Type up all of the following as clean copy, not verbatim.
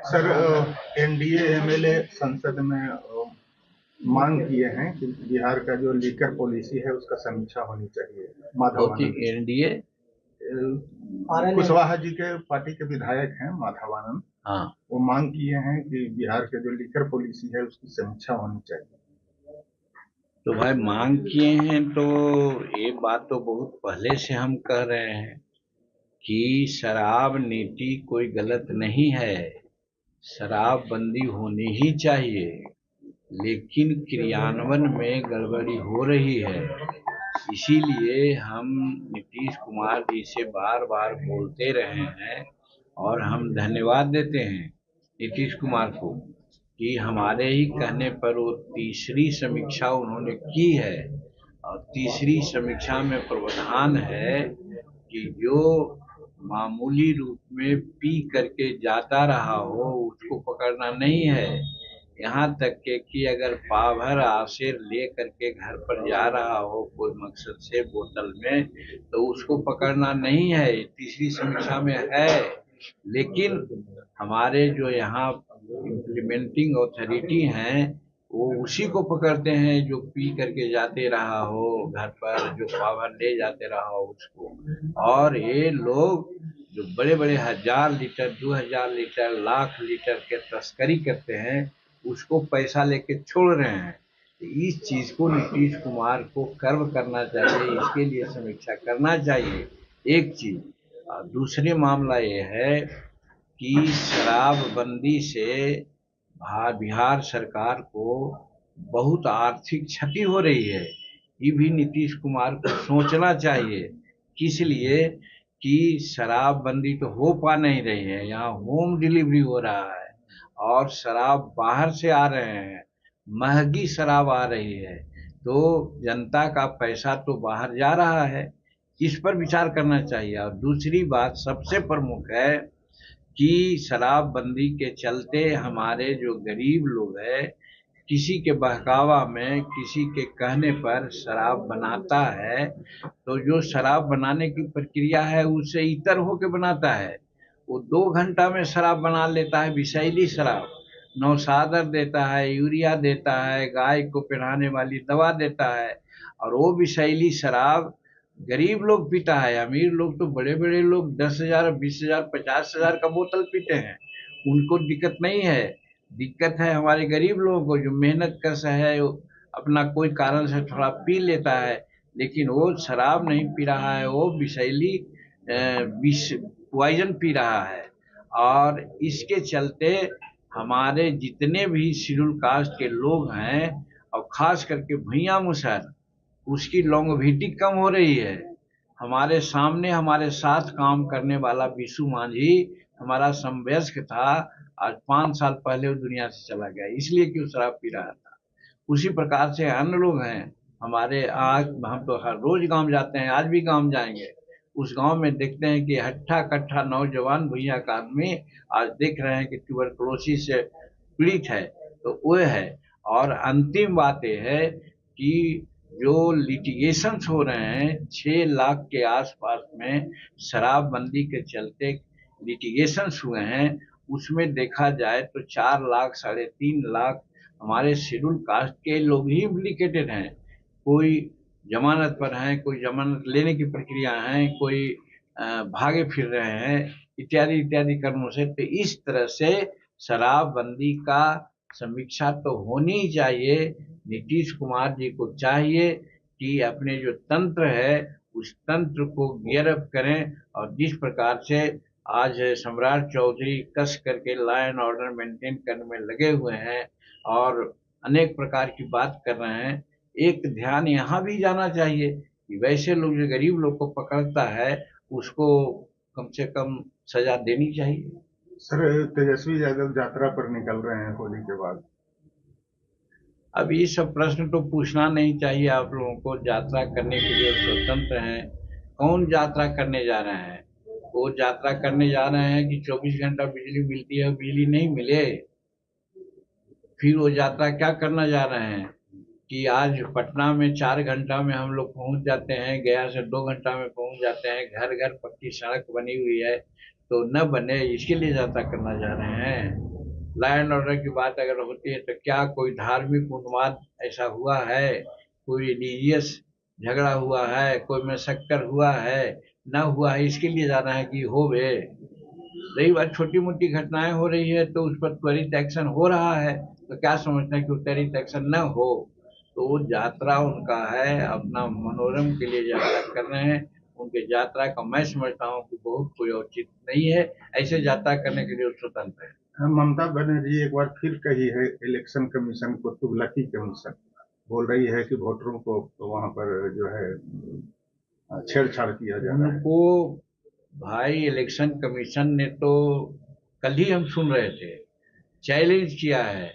Sir, NDA MLA संसद में मांग किए हैं कि बिहार का जो लीकर पॉलिसी है उसका समीक्षा होनी चाहिए। माधव होती आनंद एनडीए। कुशवाहा जी के पार्टी के विधायक हैं माधव आनंद। हाँ, वो मांग किए हैं कि बिहार के जो लीकर पॉलिसी है उसकी समीक्षा होनी चाहिए। तो भाई मांग किए हैं तो ये बात तो बहुत पहले से हम कह रहे हैं कि शराब नीति कोई गलत नहीं है, शराबबंदी होनी ही चाहिए, लेकिन क्रियान्वयन में गड़बड़ी हो रही है। इसीलिए हम नीतीश कुमार जी से बार बार बोलते रहे हैं और हम धन्यवाद देते हैं नीतीश कुमार को कि हमारे ही कहने पर वो तीसरी समीक्षा उन्होंने की है। और तीसरी समीक्षा में प्रावधान है कि जो मामूली रूप में पी करके जाता रहा हो उसको पकड़ना नहीं है। यहाँ तक के कि अगर पाभर आसिर ले करके घर पर जा रहा हो कोई मकसद से बोतल में, तो उसको पकड़ना नहीं है, तीसरी समीक्षा में है। लेकिन हमारे जो यहाँ इम्प्लीमेंटिंग अथॉरिटी हैं वो उसी को पकड़ते हैं जो पी करके जाते रहा हो घर पर, जो पावर ले जाते रहा हो उसको। और ये लोग जो बड़े बड़े 1000 लीटर 2000 लीटर लाख लीटर के तस्करी करते हैं उसको पैसा लेके छोड़ रहे हैं। तो इस चीज को नीतीश कुमार को कर्व करना चाहिए, इसके लिए समीक्षा करना चाहिए। एक चीज। और दूसरी मामला ये है कि शराबबंदी से बिहार सरकार को बहुत आर्थिक क्षति हो रही है। ये भी नीतीश कुमार को सोचना चाहिए। किस लिए? कि शराबबंदी तो हो पा नहीं रही है, यहाँ होम डिलीवरी हो रहा है और शराब बाहर से आ रहे हैं, महंगी शराब आ रही है, तो जनता का पैसा तो बाहर जा रहा है। इस पर विचार करना चाहिए। और दूसरी बात सबसे प्रमुख है कि शराबबंदी के चलते हमारे जो गरीब लोग हैं, किसी के बहकावा में किसी के कहने पर शराब बनाता है, तो जो शराब बनाने की प्रक्रिया है उससे इतर होके बनाता है। वो 2 घंटा में शराब बना लेता है, विषैली शराब, नौशादर देता है, यूरिया देता है, गाय को पिलाने वाली दवा देता है। और वो विषैली शराब गरीब लोग पीता है। अमीर लोग तो बड़े बड़े लोग 10,000 20,000 50,000 का बोतल पीते हैं, उनको दिक्कत नहीं है। दिक्कत है हमारे गरीब लोगों को जो मेहनत कश है, अपना कोई कारण से थोड़ा पी लेता है, लेकिन वो शराब नहीं पी रहा है, वो विषैली विष पॉइजन पी रहा है। और इसके चलते हमारे जितने भी शेड्यूल कास्ट के लोग हैं और खास करके भैया मुसहर, उसकी लॉन्गेविटी कम हो रही है। हमारे सामने हमारे साथ काम करने वाला विशु मांझी हमारा समवयस्क था, आज 5 साल पहले वो दुनिया से चला गया, इसलिए कि वो शराब पी रहा था। उसी प्रकार से अन्य लोग हैं हमारे। आज हम तो हर रोज गांव जाते हैं, आज भी गांव जाएंगे, उस गांव में देखते हैं कि हट्ठा कट्ठा नौजवान भैया का आदमी आज देख रहे हैं कि ट्यूबरकुलोसिस से पीड़ित है। तो वो है। और अंतिम बात यह है कि जो लिटिगेशंस हो रहे हैं 6 लाख के आसपास में शराबबंदी के चलते लिटिगेशंस हुए हैं, उसमें देखा जाए तो 4 लाख 3.5 लाख हमारे शेड्यूल कास्ट के लोग ही इम्प्लीकेटेड हैं। कोई जमानत पर हैं, कोई जमानत लेने की प्रक्रिया है, कोई भागे फिर रहे हैं, इत्यादि इत्यादि कारणों से। तो इस तरह से शराबबंदी का समीक्षा तो होनी ही चाहिए। नीतीश कुमार जी को चाहिए कि अपने जो तंत्र है उस तंत्र को गियर अप करें। और जिस प्रकार से आज सम्राट चौधरी कस करके लॉ एंड ऑर्डर मेंटेन करने में लगे हुए हैं और अनेक प्रकार की बात कर रहे हैं, एक ध्यान यहाँ भी जाना चाहिए कि वैसे लोग जो गरीब लोग को पकड़ता है उसको कम से कम सजा देनी चाहिए। सर, तेजस्वी यादव यात्रा पर निकल रहे हैं होली के बाद। अब ये सब प्रश्न तो पूछना नहीं चाहिए आप लोगों को, यात्रा करने के लिए स्वतंत्र हैं। कौन यात्रा करने जा रहे हैं? वो यात्रा करने जा रहे हैं कि 24 घंटा बिजली मिलती है, बिजली नहीं मिले, फिर वो यात्रा क्या करना जा रहे हैं? कि आज पटना में 4 घंटा में हम लोग पहुंच जाते हैं, गया से 2 घंटा में पहुंच जाते हैं, घर घर पक्की सड़क बनी हुई है, तो न बने, इसके लिए जांच करना चाह रहे हैं। लॉ एंड ऑर्डर की बात अगर होती है तो क्या कोई धार्मिक उन्माद ऐसा हुआ है, कोई रिलीजियस झगड़ा हुआ है, कोई में शक्कर हुआ है, न हुआ है, इसके लिए जाना है कि हो वे। रही बात छोटी मोटी घटनाएं हो रही है तो उस पर त्वरित एक्शन हो रहा है, तो क्या समझते हैं कि त्वरित एक्शन न हो। तो वो यात्रा उनका है, अपना मनोरम के लिए यात्रा कर रहे हैं। उनके यात्रा का मैं समझता हूँ कि बहुत कोई औचित नहीं है, ऐसे यात्रा करने के लिए वो स्वतंत्र है। ममता बनर्जी एक बार फिर कही है इलेक्शन कमीशन को तुगलकी कमीशन, बोल रही है कि वोटरों को वहां पर जो है छेड़छाड़ किया जा रहा है। उनको भाई इलेक्शन कमीशन ने तो कल ही हम सुन रहे थे चैलेंज किया है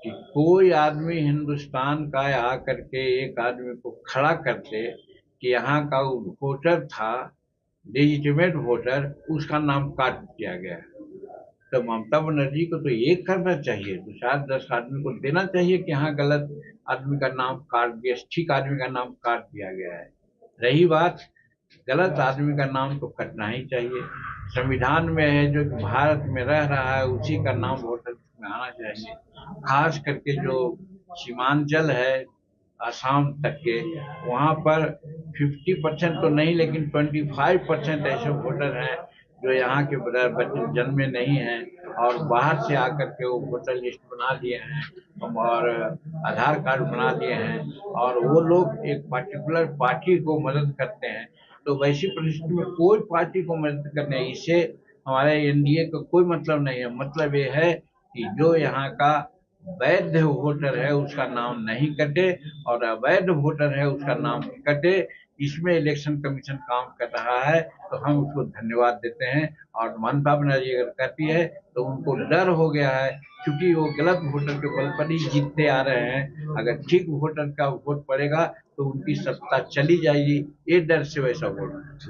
कि कोई आदमी हिंदुस्तान का आकर के एक आदमी को खड़ा करते कि यहाँ का वोटर था, लेजिटिमेट वोटर, उसका नाम काट दिया गया। तो ममता बनर्जी को तो ये करना चाहिए, 2-4-10 आदमी को देना चाहिए कि हाँ गलत आदमी का नाम काट दिया, ठीक आदमी का नाम काट दिया गया है। रही बात गलत आदमी का नाम तो कटना ही चाहिए। संविधान में है जो भारत में रह रहा है उसी का नाम वोटर में आना चाहिए। खास करके जो सीमांचल है आसाम तक के, वहाँ पर 50% तो नहीं लेकिन 25% ऐसे वोटर हैं जो यहाँ के बच्चे जन्मे नहीं हैं और बाहर से आकर के वो वोटर लिस्ट बना लिए हैं और आधार कार्ड बना लिए हैं और वो लोग एक पर्टिकुलर पार्टी को मदद करते हैं। तो वैसी परिस्थिति में कोई पार्टी को मदद करने इससे हमारे एनडीए का कोई मतलब नहीं है। मतलब ये है कि जो यहाँ का वैध वोटर है उसका नाम नहीं कटे और अवैध वोटर है उसका नाम कटे। इसमें इलेक्शन कमीशन काम कर रहा है तो हम उसको धन्यवाद देते हैं। और ममता बनर्जी अगर कहती है तो उनको डर हो गया है, क्योंकि वो गलत वोटर के बल पर ही जीतते आ रहे हैं। अगर ठीक वोटर का वोट पड़ेगा तो उनकी सत्ता चली जाएगी, ये डर से वैसा बोल रहे हैं।